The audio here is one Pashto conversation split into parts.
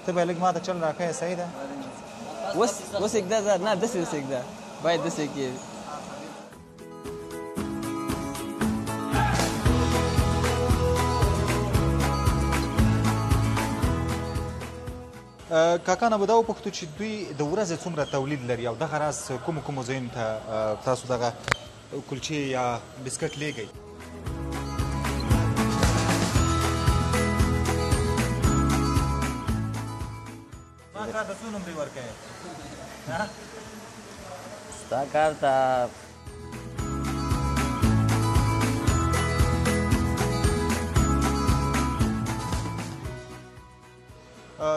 ته به لږ ما ته چل راښیې صحیح ده اوس اږده نه داسې داسې اږده باید داسې کېږي کاکا نه به دا وپوښتو چې دوی د ورځې څومره تولید لري او دغه راز کومو ځایونو ته تاسو دغه کلچې یا بسکټ لیږئ ما کار ته څو نمرې ورکوې ستا کار ته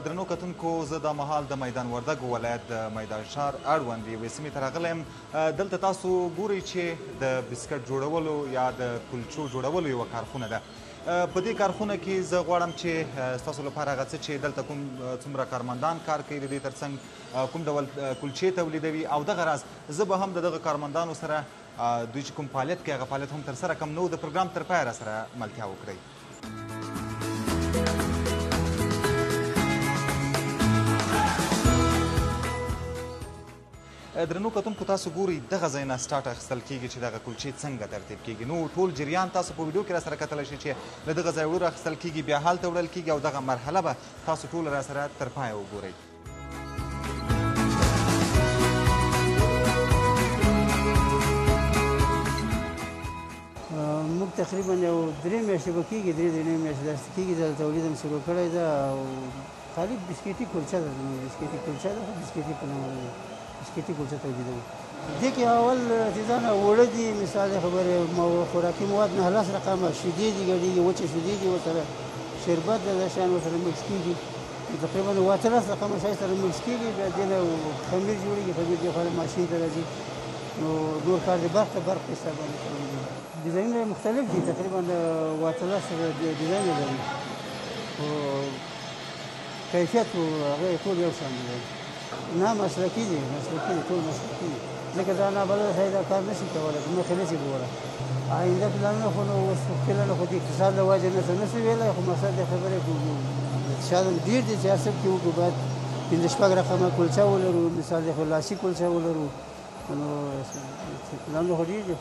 درنو کتونکو زه دا مهال د میدان وردګو ولایت د میدان ښار اړوند یوې سیمې ته راغلی یم دلته تاسو ګورئ چې د بسکټ جوړولو یا د کلچو جوړولو یوه کارخونه ده په دې کارخونه کې زه غواړم چې ستاسو لپاره هغه څه چې دلته کوم څومره کارمندان کار کوي د دې ترڅنګ کوم ډول کلچې تولیدوي او دغه راز زه به هم د دغه کارمندانو سره دوی چې کوم فعالیت کوي هغه فعالیت هم ترسره کړم نو د پروګرام تر پایه راسره ملتیا وکړئ درنو کتونکو تاسو ګورئ دغه ځای نه سټارټ اخیستل کېږي چې دغه کلچې څنګه ترتیب کېږي نو ټول جریان تاسو په ویډیو کې راسره کتلی شئ چې له دغه ځای ور اخیستل کېږي بیا هلته وړل کېږي او دغه مرحله به تاسو ټول راسره تر پایه وګورئ موږ تقریبا یو 3 میاشتې به کېږي 3 میاشتې داسې کېږي دا تولید هم شروع کړی ده او خالي بسکټي کلچه ده زموږ بسکټي کلچه ده خو بسکټي په نوم بسکټي کلچه تولیدوو دې کې اول چیزانه اوړه دي مثال خبرې خوراکي مواد 9 رقمه شیدې دي ګډېږي وچې شیدې دي ورسره شربت د داسې شیانو سره مکس کېږي تقریبا 13 رقمه شی سره مکس کېږي بیا دې نه خمیر جوړېږي خمیر دې خواله ماشین ته راځي نو نور کار د برق په حساب باندې کوي ډیزاینونه مختلف دي تقریبا 13 ډیزاین لري او کیفیت هغه ټول یو شان دي نه مسلکي دي ټول مسلکي دي ځکه دا نابلده سړی دا کار نشي کولی مخکې نشي ګوره آینده پلانونه خو نو اوس فعلا خو د اقتصاد له وجې نشي ویلی خو مقصد د خبرې اقتصاد ډېر دي چې هر څه کې وکړو باید 5 رقمه کلچه ولرو مثال د لاسي کلچه ولرو نو پلانونه خو ډېر دي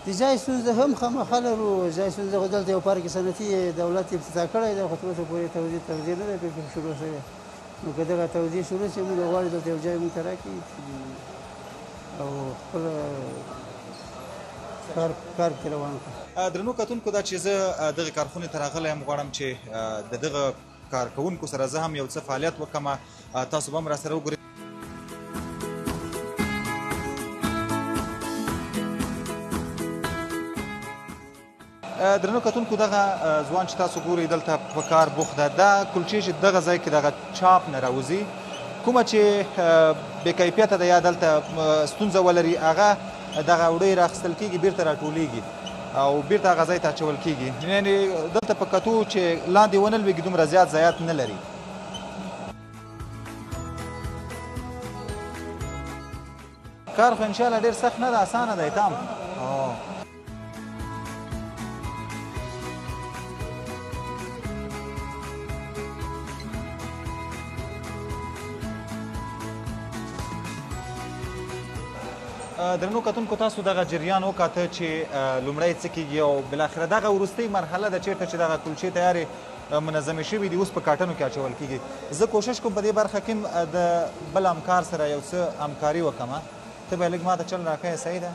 د ځای ستونزه هم خامخا لرو ځای ستونزه خو دلته یو پارک صنعتي دولت افتتاح کړی دی خو تر اوسه پورې توزیع نه ده پکې شروع شوې نو که دغه توزیع شروع شي موږ غواړو دلته یو ځای موږ ته راکړي او خپل کار کې روان کړو درنو کتونکو دا چې زه دغه کارخونې ته راغلی یم غواړم چې د دغه کارکوونکو سره زه هم یو څه فعالیت وکړم تاسو به هم راسره وګورئ درنو کتونکو دغه ځوان چې تاسو ګورئ دلته په کار بوخت ده دا کلچې چې دغه ځای کې دغه چاپ نه راوځي کومه چې بې کیفیته ده یا دلته ستونزه ولري هغه دغه وړۍ راخیستل کېږي بیرته راټولېږي او بیرته هغه ځای ته اچول کېږي یعنې دلته په کتو چې لاندې ونه لوېږي دومره زیات ضایعات نه لري کار خو انشاءالله ډېر سخت نه ده اسانه دی تام درنو کتونکو تاسو دغه جریان وکاته چې لومړی څه کېږي او بالاخره دغه وروستۍ مرحله ده چېرته چې دغه کلچې تیارې منظمې شوي دي اوس په کاټنو کې اچول کېږي زه کوشش کوم په دې برخه کې د بل همکار سره یو څه همکاري وکړم ته به لږ ما ته چل راښیې صحیح ده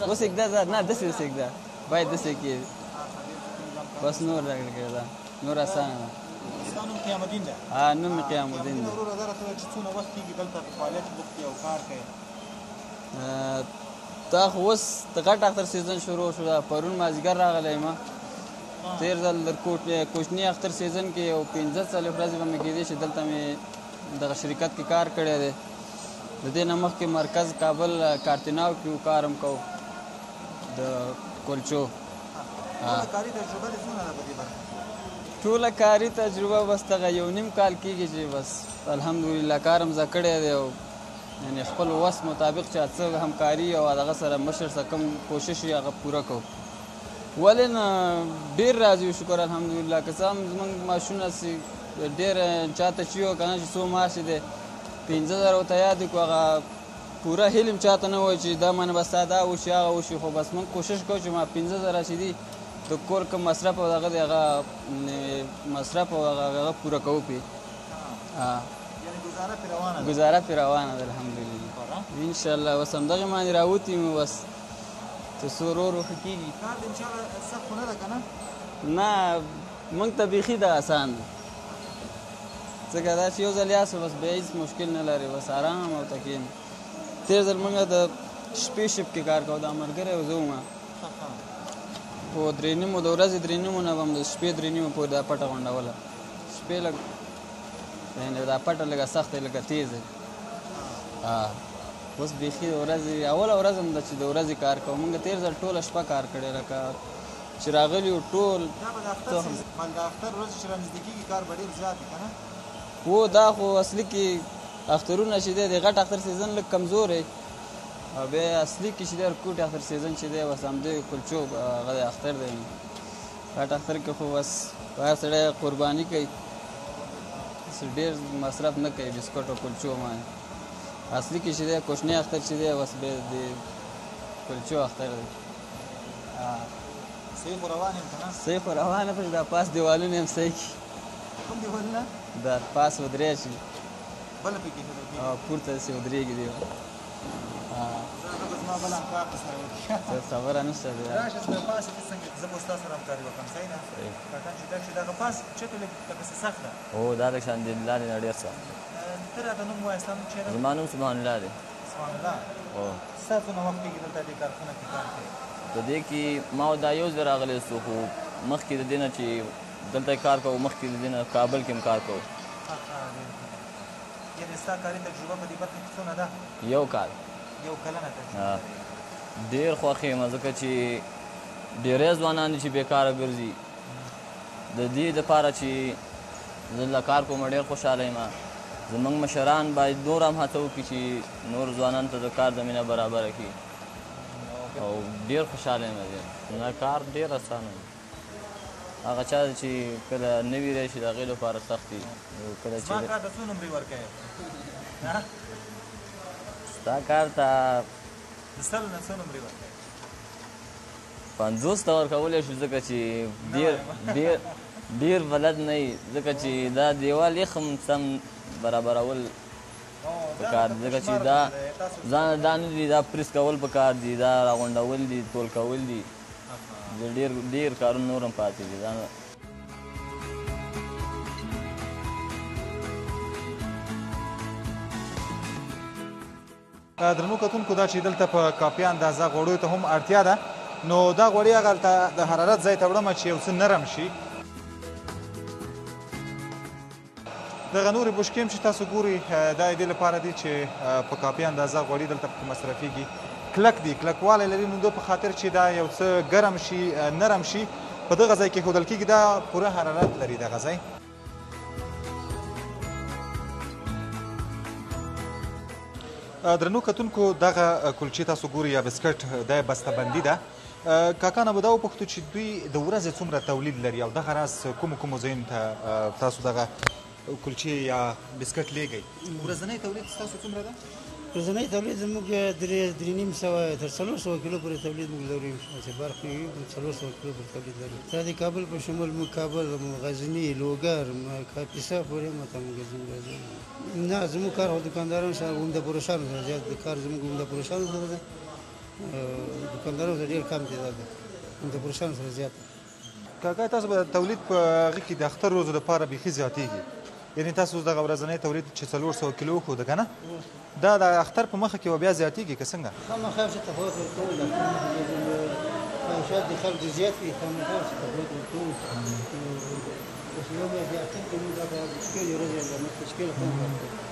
اوس اږده نه داسې داسې اږده باید داسې کېږي بس نور ده نور اسانه ده ستا نوم قیام الدین ده نوم مې قیام الدین ده وروره دا راته وایه چې څونه وخت کېږي دلته په فعالیت بوخت یې او کار کوې دا خو اوس د غټ اختر سیزن شروع شو پرون مازدیګر راغلی یم تېر ځل د کوچني اختر سیزن کې یو 15 ورځې به مې کېدی چې دلته مې دغه شرکت کې کار کړی دی د دې نه مخکې مرکز کابل کارتناو کې کار هم کوو د کلچو ټوله کاري تجربه بس دغه 1.5 کال کېږي چې بس الحمدلله کار هم زده کړی دی او یعنې خپل وس مطابق چې څه همکاري او دغه سره مشر سره کوم کوشش یې هغه پوره کوو ولې نه ډېر راضي یو شکر الحمدلله که څه هم زموږ معاشونه هسې ډېر چاته چې وي که نه چې څو معاش دی 50,000 ورته یاد کړو هغه پوره هیله هم چاته نه وایي چې دا منه به ستا دا وشي هغه وشي خو بس موږ کوشش کوو چې ما 15,000 چې دي د کور کوم مصرف او دغه دی هغه مصرف او هغه پوره کوو پرې ګزاره پرې روانه ده الحمدلله انشاءالله اوس همدغې باندې راوتي مو بس ته څو ورو ورو ښه کېږي نه موږ ته بیخي د اسان دی ځکه دا چې یو ځل یاست بس بیا هېڅ مشکل نه لري بس ارام او ته کښېنه تېر ځل موږ د شپې شپ کې کار کوو دا ملګری او زه وم په 3:30 د ورځې 3:30 نه به هم د شپې 3:30 پورې دا پټه غونډوله شپې لږ دا پټه لږه سخته لږه تېزه اوس بیخي د ورځې اوله ورځ هم ده چې د ورځې کار کوو موږ تېر ځل ټوله شپه کار کړی لکه چې راغلي وو ټول هو دا خو اصلي کې اخترونه چې دی د غټ اختر سیزن لږ کمزوری او بیا اصلي کې چې دی ارکوټ اختر سیزن چې دی بس همدې کلچو هغه د اختر دی غټ اختر کې خو بس هر سړی قرباني کوي ډېر مصرف نه کوي بسکټ او کلچو باندې اصلي کې چې دی کوچنی اختر چې دی بس بیا د کلچو اختر دی صحیح خو روان یم که نه صحیح خو روانه پرې دا پاس دیوالونه هم صحیح کړي کوم دیوالونه دا پاس ودرې شي بله پکې ښه پورته داسې ودرېږي دی زما بله همکار درسره وکړي خبره نشته دی راشه زما پاس چې څنګه زه به ستا سره همکاري وکړم صحیح نه کاکا چې دا چې دغه پاس چېرته لږ څه سخت ده هو دا لږ شان د لارې نه ډېر سخت ته راته نوم ووایه ستا نوم چېرته زما نوم سبحان الله دی سبحان الله هو ستا څونه وخت کېږي دلته دې کارخونه کې کار کوې په دې کې ما دا یو ځل راغلی سو خو مخکې د دې نه چې دلته کار کوو مخکې د دې نه کابل کې هم کار کوو یعنې ستا کاري تجربه په دې برخه کې څونه ده یو کال یو کلنه تجربه ډېر خوښ یم ځکه چې ډېری ځوانان دي چې بېکاره ګرځي د دې دپاره چې زه له کار کوم ډېر خوشحاله یم زموږ مشران باید نور هم هڅه وکړي چې نور ځوانانو ته د کار زمینه برابره کړي او ډېر خوشحاله یم نه کار ډېر اسانه دی هغه چا چې کله نوي راشي د هغې لپاره سخت وي کله چې زما کار ته څو نمرې ورکوې ستا کار ته د 100 نه څو نمرې ورکوې 50 ته ورکولی شو ځکه چې ډېر بلد نه وي ځکه چې دا دیوال یې هم سم برابرول پکار دي ځکه چې دا ځان دا نه دي دا پریس کول پکار دي دا راغونډول دي ټول کول دي ډېر کارونه نور هم پاتې دي درنو کتونکو دا چې دلته په کافي اندازه غوړیو ته هم اړتیا ده نو دا غوړي هغه د حرارت ځای ته وړمه چې یو څه نرم شي دغه نورې بشکې هم چې تاسو ګورئ دا د دې لپاره دي چې په کافي اندازه غوړي دلته پکې مصرفېږي کلک دي کلکوالی لري نو د په خاطر چې دا یو څه ګرم شي نرم شي په دغه ځای کې ایښودل کېږي دا پوره حرارت لري دغه ځای درنو کتونکو دغه کلچې تاسو ګورئ یا بسکټ دا بستهبندي ده کاکا نه به دا وپوښتو چې دوی د ورځې څومره تولید لري او دغه راز کومو ځایونو ته تاسو دغه کلچې یا بسکټ لیږئ ورځنی تولید ستاسو څومره ده ورځنی تولید زموږ 3,500 تر 400 کیلو پورې تولید موږ لرو چې برخې 400 کیلو پورې تولید لرو دا د کابل په شمول موږ کابل غزني لوګر کاپیسا پورې موږ نه زموږ کار هو دکاندارانو سره عمده پروشانو سره زیات د کار زموږ عمده پروشانو سره ده دکاندارانو سره ډېر کم تعداد ده عمده پروشانو سره زیات کاکا تاسو به تولید په هغې کې د اختر ورځو لپاره بیخي زیاتېږي یعنې تاسو دغه ورځنی تولید چې 400 کیلو وښوده که نه دا د اختر په مخه کې به بیا زیاتېږي که څنګه خامخا چې تفاوت ورکوو خواهشات د خلکو زیات وي خامخا چې تفاوت ورکوو اوس یو بیا د اختر کې موږ دغه شپې د ورځې علامت په شپې خوند ورکوو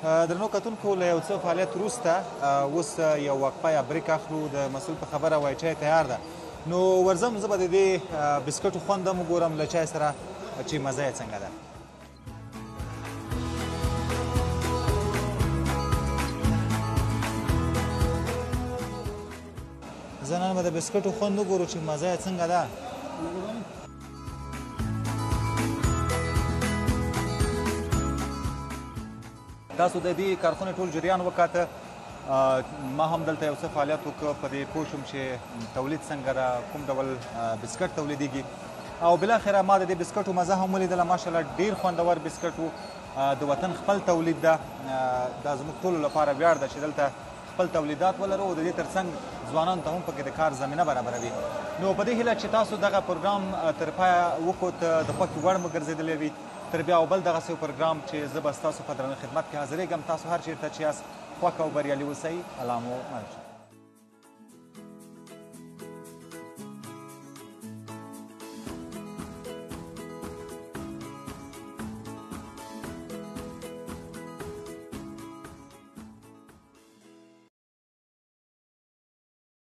درنو کتونکو له یو څه فعالیت وروسته اوس یو وقفه یا بریک اخلو د مسؤل په خبره وایي چای تیار ده نو ورځم زه به د دې بسکټو خوند هم وګورم له چای سره چې مزه یې څنګه ده زه نن به د بسکټو خوند وګورو چې مزه یې څنګه ده. تاسو د دې کارخونې ټول جریان وکاته. ما هم دلته یو څه فعالیت وکړ، په دې پوه شوم چې تولید څنګه ده، کوم ډول بسکټ تولیدېږي، او بالاخره ما د دې بسکټو مزه هم ولیدله. ماشاءالله ډېر خوندور بسکټ و. د وطن خپل تولید ده. دا زموږ ټولو لپاره ویاړ ده چې دلته خپل تولیدات ولرو او د دې ترڅنګ ځوانانو ته هم پکې د کار زمینه برابروي. نو په دې هیله چې تاسو دغه پروګرام تر پایه وکړو، د خوښې وړ مو ګرځېدلی وي. تر بیا او بل دغسې یو پروګرام چې زه به ستاسو په درنه خدمت کې حاضرېږم. تاسو هر چېرته چې یاست خوښ او بریالي اوسئ. الله مو مل شه.